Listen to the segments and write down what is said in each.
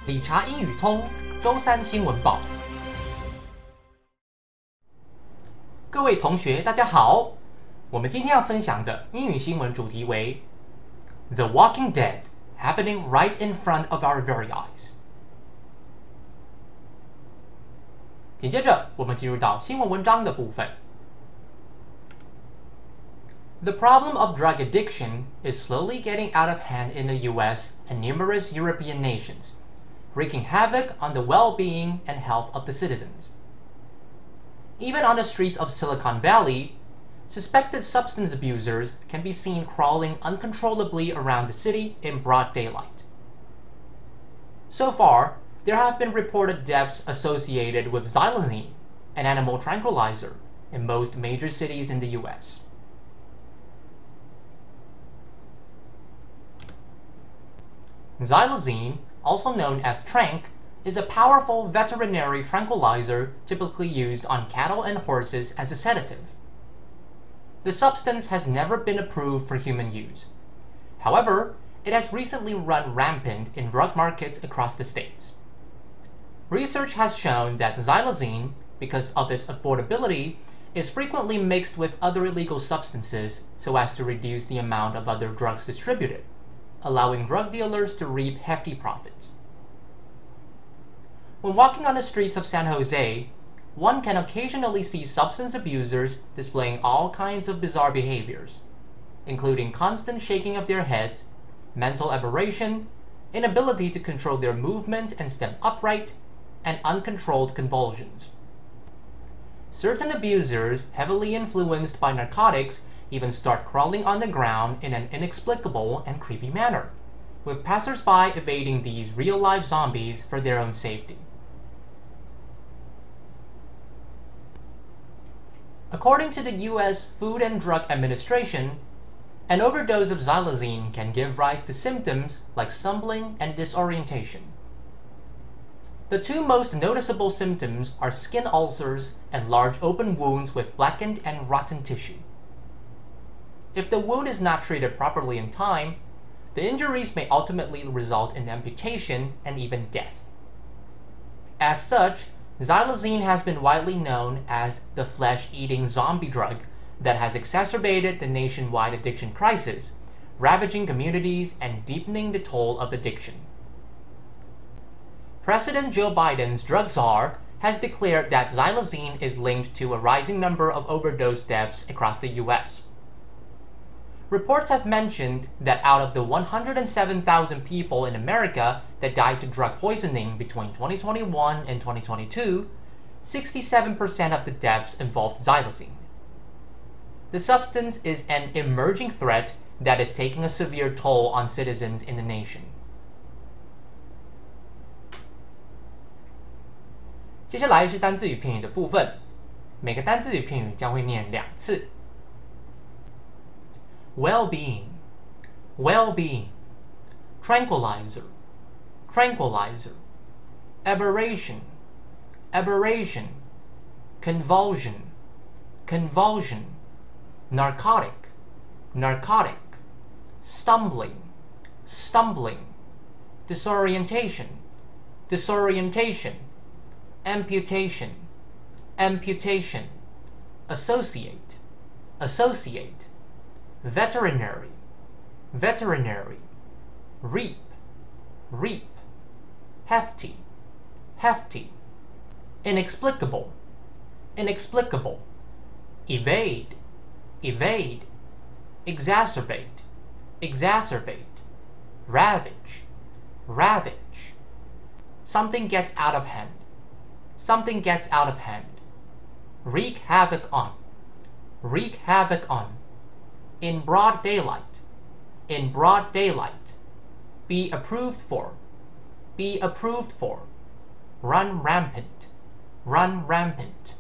理查英语通周三新闻报。各位同学，大家好。我们今天要分享的英语新闻主题为 The Walking Dead happening right in front of our very eyes。紧接着，我们进入到新闻文章的部分。The problem of drug addiction is slowly getting out of hand in the US and numerous European nations, wreaking havoc on the well-being and health of the citizens. Even on the streets of Silicon Valley, suspected substance abusers can be seen crawling uncontrollably around the city in broad daylight. So far, there have been reported deaths associated with xylazine, an animal tranquilizer, in most major cities in the US. Xylazine, also known as tranq, is a powerful veterinary tranquilizer typically used on cattle and horses as a sedative. The substance has never been approved for human use. However, it has recently run rampant in drug markets across the states. Research has shown that xylazine, because of its affordability, is frequently mixed with other illegal substances so as to reduce the amount of other drugs distributed, allowing drug dealers to reap hefty profits. When walking on the streets of San Jose, one can occasionally see substance abusers displaying all kinds of bizarre behaviors, including constant shaking of their heads, mental aberration, inability to control their movement and stand upright, and uncontrolled convulsions. Certain abusers, heavily influenced by narcotics, even start crawling on the ground in an inexplicable and creepy manner, with passers-by evading these real-life zombies for their own safety. According to the U.S. Food and Drug Administration, an overdose of xylazine can give rise to symptoms like stumbling and disorientation. The two most noticeable symptoms are skin ulcers and large open wounds with blackened and rotten tissue. If the wound is not treated properly in time, the injuries may ultimately result in amputation and even death. As such, xylazine has been widely known as the flesh-eating zombie drug that has exacerbated the nationwide addiction crisis, ravaging communities and deepening the toll of addiction. President Joe Biden's drug czar has declared that xylazine is linked to a rising number of overdose deaths across the U.S. Reports have mentioned that out of the 107,000 people in America that died to drug poisoning between 2021 and 2022, 67% of the deaths involved xylazine. The substance is an emerging threat that is taking a severe toll on citizens in the nation. 接下来是单字与片语的部分，每个单字与片语将会念2次。Well-being, well-being, tranquilizer, tranquilizer, aberration, aberration, convulsion, convulsion, narcotic, narcotic, stumbling, stumbling, disorientation, disorientation, amputation, amputation, associate, associate, veterinary, veterinary, reap, reap, hefty, hefty, inexplicable, inexplicable, evade, evade, exacerbate, exacerbate, ravage, ravage, something gets out of hand, something gets out of hand, wreak havoc on, wreak havoc on, in broad daylight, in broad daylight, be approved for, be approved for, run rampant, run rampant.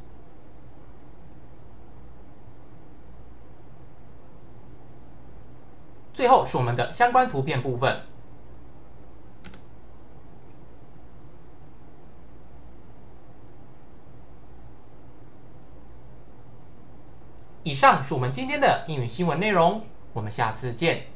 最后是我们的相关图片部分。以上是我们今天的英语新闻内容，我们下次见。